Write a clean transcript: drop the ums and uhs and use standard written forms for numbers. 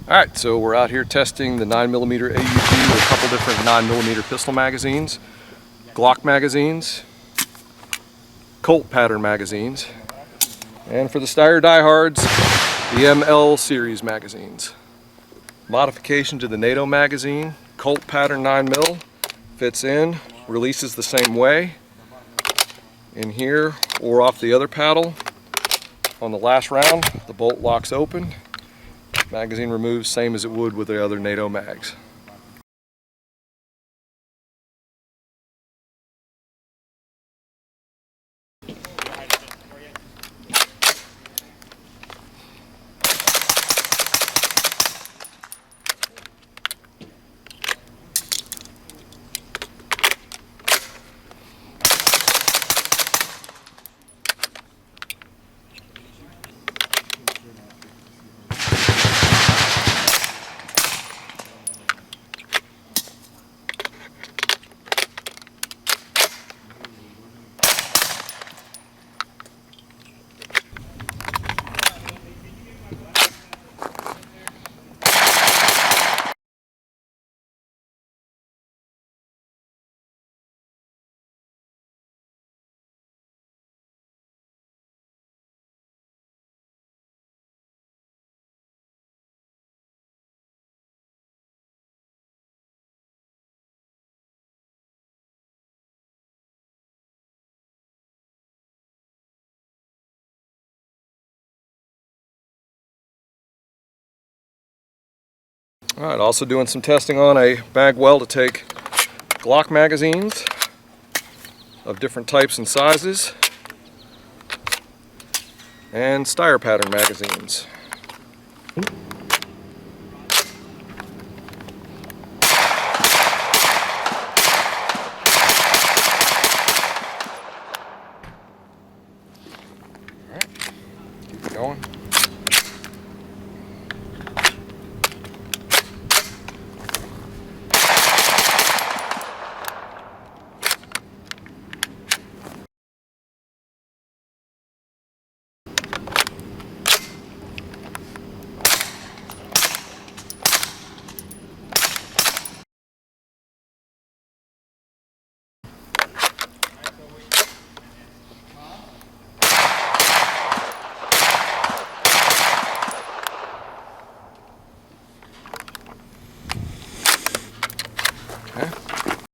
Alright, so we're out here testing the 9mm AUG with a couple different 9mm pistol magazines, Glock magazines, Colt pattern magazines, and for the Steyr diehards, the ML series magazines. Modification to the NATO magazine, Colt pattern 9mm, fits in, releases the same way, in here or off the other paddle. On the last round, the bolt locks open. Magazine removes same as it would with the other NATO mags. Alright, also doing some testing on a mag well to take Glock magazines of different types and sizes and Steyr pattern magazines.